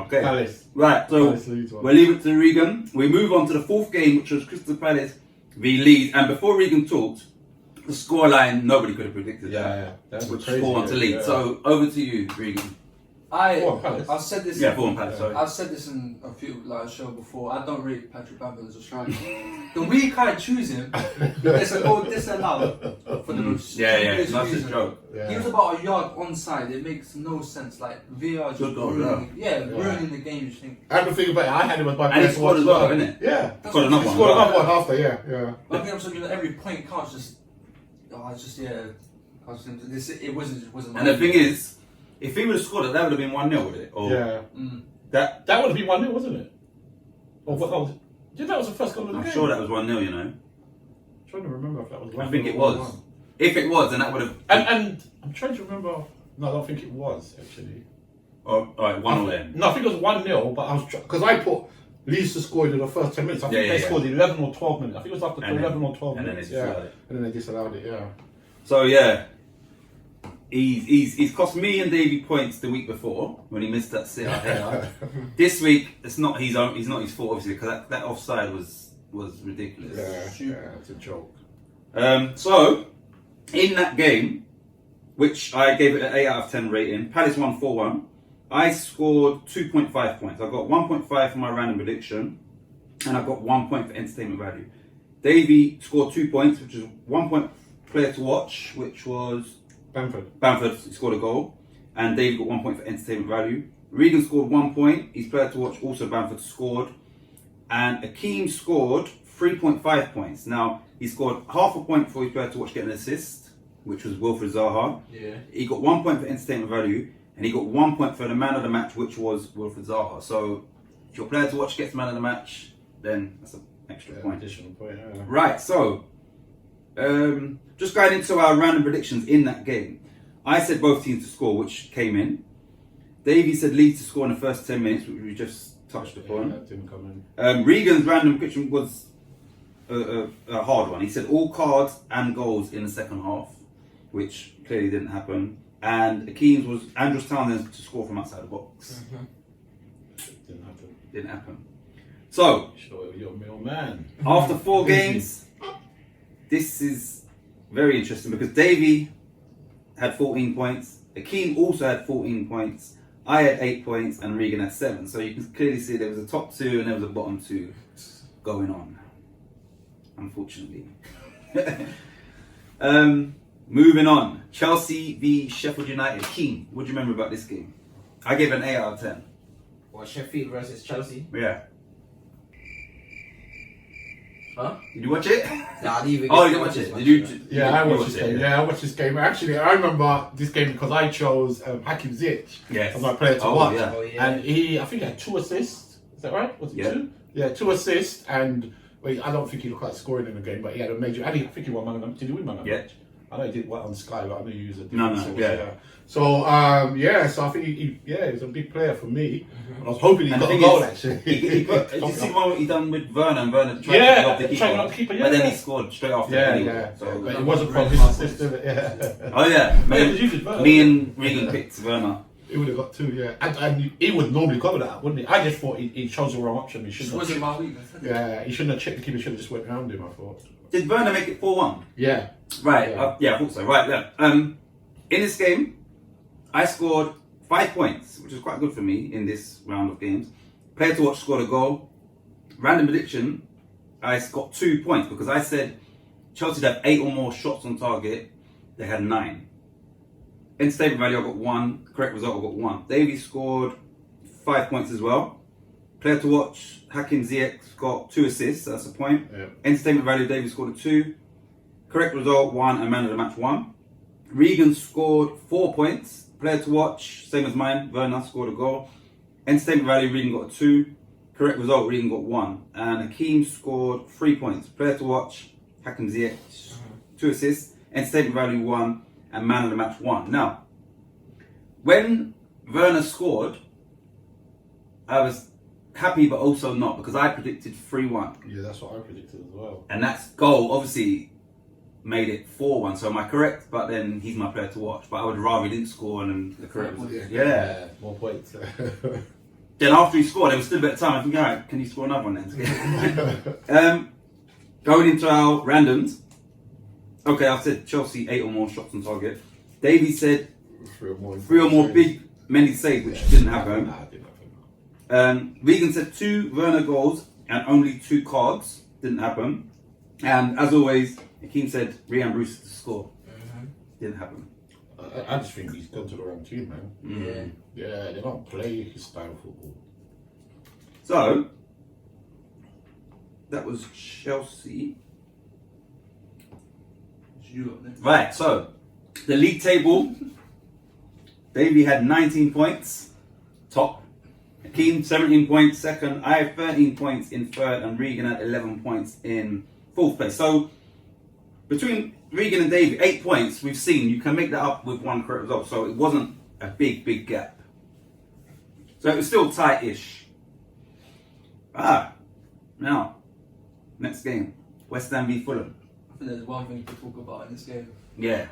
Okay. Palace. Right, so Palace Leeds one. we'll leave it to Regan. We move on to the fourth game, which was Crystal Palace v Leeds. And before Regan talked, the scoreline, nobody could have predicted that. That's Which crazy. 4-1 to Leeds. Yeah. So over to you, Regan. Palace. I've said this. Yeah, 4-1 Palace, sorry. I've said this in a few show before. I don't rate Patrick Bamford as a striker. The week I choose him, it's a goal disallowed for the most stupidest that's his reason. joke. Yeah. He was about a yard onside. It makes no sense. Like VR just Good goal, ruining the game. You think? And the thing about it, I had him as my And he player to scored watch as well, didn't it? Yeah. Scored another He one. scored as well. another one after, yeah. I think I'm saying every point counts. Just, it's just I was just, this it wasn't. And the thing is, if he would have scored it, that would have been 1-0, would it? Or Yeah. That That would have been 1-0, wasn't it? Or what? Oh, yeah, that was the first goal of the I'm game. sure that was 1-0, you know. I'm trying to remember if that was 1-0. I think it or was. 1-1. If it was, then that would have. And I'm trying to remember. No, I don't think it was actually. Oh, alright, 1-0 then. No, I think it was 1-0, but I was because I put Leeds to score in the first 10 minutes. I think they scored 11 or 12 minutes. I think it was after And 11 or 12 and then minutes. they disallowed it. And then they disallowed it. Yeah. So yeah, he's cost me and Davey points the week before when he missed that sit out here. This week it's not his own. It's not his fault obviously because that offside was ridiculous. Yeah, it's a joke. So in that game, which I gave it an 8 out of 10 rating, Palace won 4-1. I scored 2.5 points. I got 1.5 for my random prediction, and I got 1 point for entertainment value. Davey scored 2 points, which is 1 point player to watch, which was Bamford scored a goal, and Davey got 1 point for entertainment value. Regan scored 1 point. His player to watch, also Bamford, scored, and Akeem scored 3.5 points. Now he scored half a point for his player to watch getting an assist, which was Wilfred Zaha. Yeah. He got 1 point for entertainment value, and he got 1 point for the man of the match, which was Wilfred Zaha. So if your player to watch gets man of the match, then that's an extra point. Additional point. Yeah. Right, so just going into our random predictions in that game. I said both teams to score, which came in. Davey said Leeds to score in the first 10 minutes, which we just touched upon. That didn't come in. Regan's random prediction was a hard one. He said all cards and goals in the second half, which clearly didn't happen. And Akeem's was Andros Townsend to score from outside the box. Didn't happen. So, Sure, you're a real man. after 4 games, this is very interesting because Davey had 14 points. Akeem also had 14 points. I had 8 points and Regan had 7. So you can clearly see there was a top 2 and there was a bottom 2 going on. Unfortunately. Moving on. Chelsea v Sheffield United. Keane, what do you remember about this game? I gave it an 8 out of 10. Well, Sheffield versus Chelsea. Yeah. Huh? Did you watch it? Nah, I didn't even Oh, get you to watch it? much. Did you? Yeah, I you watched this game. Yeah, I watched this game. Actually, I remember this game because I chose Hakim Ziyech Yes. as my player to Oh, watch. yeah. Oh, yeah. And I think he had 2 assists. Is that right? Was it Yeah. 2? Yeah, 2 assists. And I don't think he looked like scoring in the game, but he had a major. I think he won man of the match. Did he win man of the Yeah. match? I know he did well on Sky, but I know you use a No, different source. yeah. So, so I think he was a big player for me. And I was hoping he And the got a thing goal, is, actually. Did you see what he done with Werner? And Werner tried Yeah, to get off the keeper, trying to knock the keeper, but then yeah. he scored straight after. Yeah, anyway. yeah. So, But it wasn't from his assist, yeah. oh yeah, Yeah, you did Werner. me and Regan picked Werner. He would have got 2, yeah. And he would normally cover that, wouldn't he? I just thought he chose the wrong option. He This shouldn't have wasn't checked. my weakness. Yeah, he shouldn't have checked the keeper. He should have just went around him, I thought. Did Werner make it 4-1? Yeah. Right. Yeah. Yeah, I thought so. Right. Yeah. In this game, I scored 5 points, which is quite good for me in this round of games. Player to watch scored a goal. Random prediction, I got 2 points because I said Chelsea would have 8 or more shots on target. They had 9. Entertainment value, I got 1. Correct result, I got 1. Davey scored 5 points as well. Player to watch, Hakim Ziyech got 2 assists. That's a point. Yeah. Entertainment value, Davey scored a 2. Correct result, 1, and man of the match, 1. Regan scored 4 points. Player to watch, same as mine. Werner scored a goal. Entertainment value, Regan got a 2. Correct result, Regan got 1. And Hakeem scored 3 points. Player to watch, Hakim Ziyech, 2 assists. Entertainment value, 1. And man of the match, 1. Now, when Werner scored, I was happy but also not because I predicted 3-1. Yeah, that's what I predicted as well. And that's goal, obviously, made it 4-1. So am I correct? But then he's my player to watch. But I would rather he didn't score and the correct was. Yeah. More points. Then after he scored, there was still a bit of time. I think, all right, can you score another one then? Going into our randoms. Okay, I said Chelsea 8 or more shots on target. Davey said 3 or more big many saves, which didn't happen. Nah, didn't happen. Regan said 2 Werner goals and only 2 cards. Didn't happen. And as always, Hakeem said Ryan Bruce to score. Didn't happen. I just think he's gone to the wrong team, man. Yeah, they don't play his style of football. So, that was Chelsea. Right, so, the league table. Davey had 19 points, top. Hakeem, 17 points, second. I have 13 points in third, and Regan had 11 points in fourth place. So, between Regan and Davey, 8 points, we've seen you can make that up with one correct result. So, it wasn't a big gap. So, it was still tight-ish. Now, next game. West Ham v Fulham. I think there's one thing to talk about in this game. Yeah,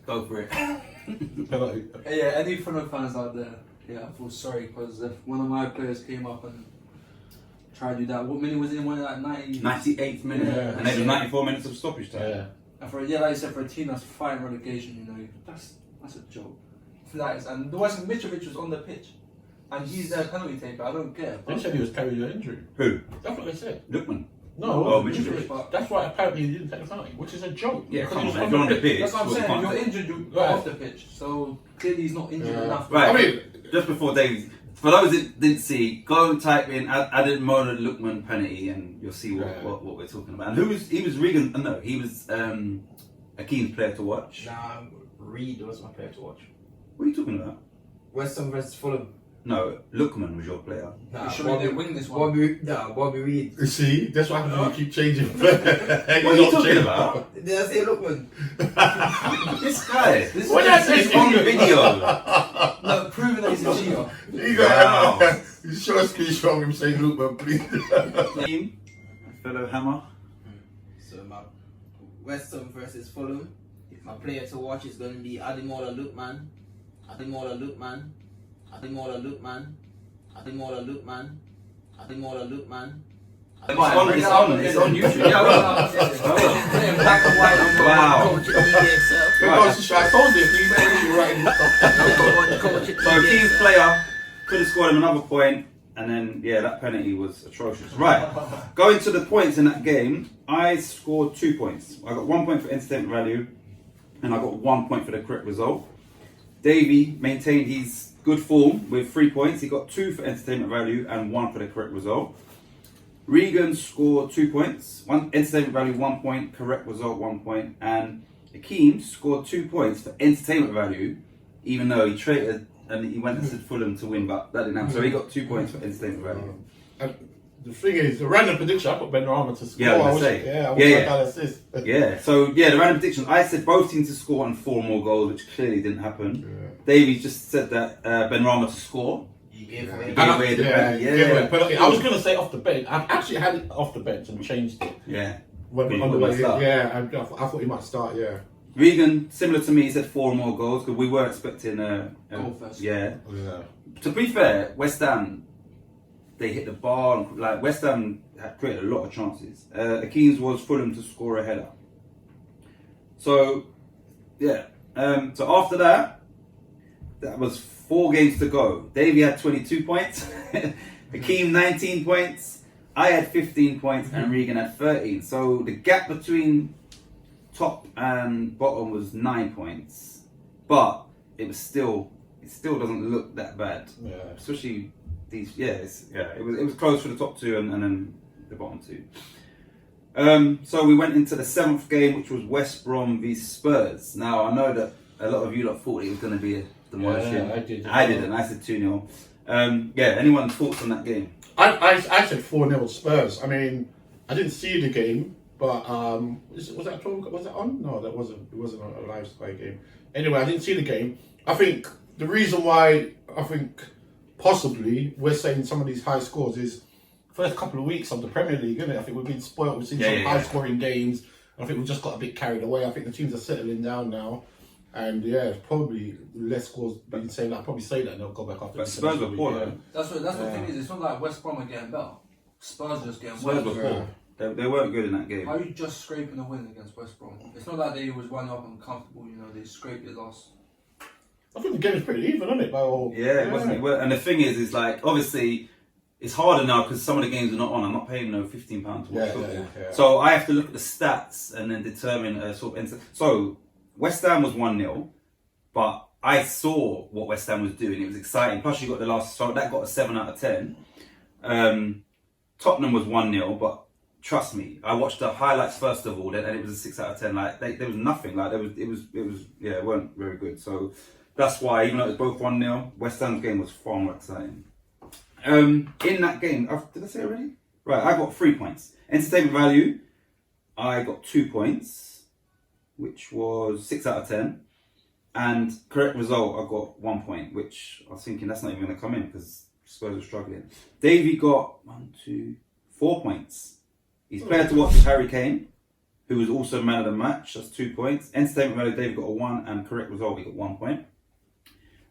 go for it. Yeah, any Fulham fans out there, I feel sorry because if one of my players came up and tried to do that, what minute was it in? One like 98th minute, Yeah. and then 94 minutes of stoppage time. Yeah. And for like you said, for a team that's fighting relegation, that's a joke. That is, and the West Mitrovic was on the pitch, and he's their penalty taker. I don't care. They said he was carrying an injury. Who? That's what they said. Lookman. No, Mitrovic. But that's why apparently he didn't take the penalty, which is a joke. Yeah, Because come he on, was if you're on the pitch. that's what I'm well, saying. If you you're can't- injured, you go Right. off the pitch. So clearly he's not injured enough. Right. I mean, Just before David, for those that didn't see, go and type in Ademola Lookman penalty, and you'll see what we're talking about. And he was Regan? No, he was a keen player to watch. Nah, Reed was my player to watch. What are you talking about? West Ham versus Fulham. No, Lookman was your player. Nah, You sure they didn't win this one? Bobby Reed. you see, that's what happens when you keep changing. What are you talking about? Did I say Lookman? This guy. This What is is on this? video. No, proving that he's a cheater. Wow. You show a speech from him saying, "Look, man, please." Team, fellow Hammer. So my West Ham versus Fulham. My player to watch is going to be Ademola Lookman. Ademola Lookman. Ademola Lookman. Ademola Lookman. Ademola Lookman. It's on YouTube. Yeah, well, black and white. Wow. Because I told you, he's actually writing stuff. So Keen's player could have scored him another point, and then that penalty was atrocious. Right, going to the points in that game, I scored 2 points. I got 1 point for entertainment value, and I got 1 point for the correct result. Davey maintained his good form with 3 points. He got 2 for entertainment value and 1 for the correct result. Regan scored 2 points, 1 entertainment value 1 point, correct result 1 point, and Hakeem scored 2 points for entertainment value, even though he traded and he went and said Fulham to win, but that didn't happen. So he got 2 points for entertainment value. And the thing is, the random prediction, I put Benrahma to score. Yeah, I was gonna say. I Yeah. assist. Yeah, so the random prediction, I said both teams to score and 4 more goals, which clearly didn't happen. Yeah. Davey just said that Benrahma to score. You gave away. He gave away the penalty. Yeah. But I was going to say off the bench. I've actually had it off the bench and changed it. Yeah. When, But on the he might way, start. I thought he might start, yeah. Regan, similar to me, he said 4 more goals because we were expecting a Goal first. Yeah. Yeah. To be fair, West Ham, they hit the bar. Like West Ham had created a lot of chances. Akeem's was Fulham to score a header. So, so after that was 4 games to go. Davey had 22 points. Hakeem 19 points. I had 15 points, and Regan had 13. So the gap between top and bottom was 9 points, but it still doesn't look that bad. Yeah. Especially these, it was close for the top 2 and then the bottom 2. So we went into the 7th game, which was West Brom v Spurs. Now I know that a lot of you lot thought it was going to be a demolition. Yeah, I did. I didn't. I said 2-0. Anyone's thoughts on that game? I said 4-0 Spurs. I mean, I didn't see the game, but was that 12? Was it on? No, that wasn't. It wasn't a live Sky game. Anyway, I didn't see the game. I think the reason why I think possibly we're saying some of these high scores is first couple of weeks of the Premier League, isn't it? I think we've been spoiled. We've seen some high scoring games. I think we've just got a bit carried away. I think the teams are settling down now. And yeah, it's probably less scores being saying that. I'll probably say that and they'll go back after. But Spurs were poor, though. That's what the thing is. It's not like West Brom are getting better. Spurs are just getting Spurs worse. were poor. They weren't good in that game. How are you just scraping a win against West Brom? It's not like they was 1-up and comfortable. You know, they scraped it last. I think the game is pretty even, isn't it? It wasn't. And the thing is like obviously it's harder now because some of the games are not on. I'm not paying no £15 to watch football. So I have to look at the stats and then determine a sort of. So West Ham was 1-0, but I saw what West Ham was doing. It was exciting. Plus you got the last. So that got a 7 out of 10. Tottenham was 1-0, but trust me, I watched the highlights first of all, and it was a 6 out of 10. Like there was nothing. Like it weren't very good. So that's why, even though it was both 1-0, West Ham's game was far more exciting. In that game, did I say already? Right, I got 3 points. Entertainment value, I got 2 points, which was 6 out of 10. And correct result, I got 1 point, which I was thinking that's not even going to come in because Spurs were struggling. Davey got 4 points. His player to watch is Harry Kane, who was also man of the match. That's 2 points. Entertainment value, Davey got a 1, and correct result, he got 1 point.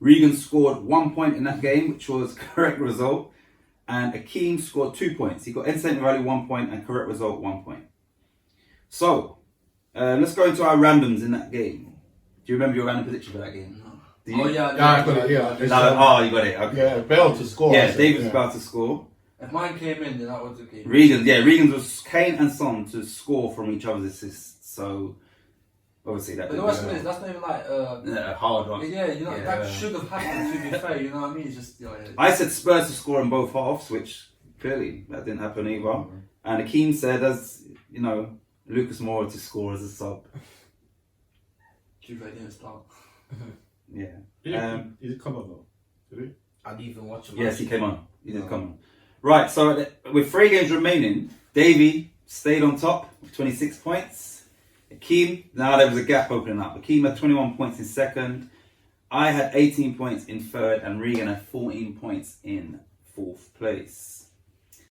Regan scored 1 point in that game, which was correct result. And Akeem scored 2 points. He got entertainment value 1 point and correct result 1 point. So, let's go into our randoms in that game. Do you remember your random prediction for that game? No. Oh yeah, I got it. Yeah. You got it. Okay. Yeah, Bale to score. Yeah, David's about to score. If mine came in, then that was the game. Regan's was Kane and Son to score from each other's assists. So obviously that. But the worst thing is that's not even like a hard one. Yeah, you know that should have happened. To be fair, you know what I mean. It's just I said Spurs to score in both halves, which clearly that didn't happen either. Mm-hmm. And Akeem said, as you know, Lucas Moura to score as a sub. Juve didn't start. Yeah. He did come on though. Did he? I didn't even watch him. Yes, he came on. He did come on. Right, so with 3 games remaining, Davey stayed on top with 26 points. Akeem, now there was a gap opening up. Akeem had 21 points in second. I had 18 points in third, and Regan had 14 points in fourth place.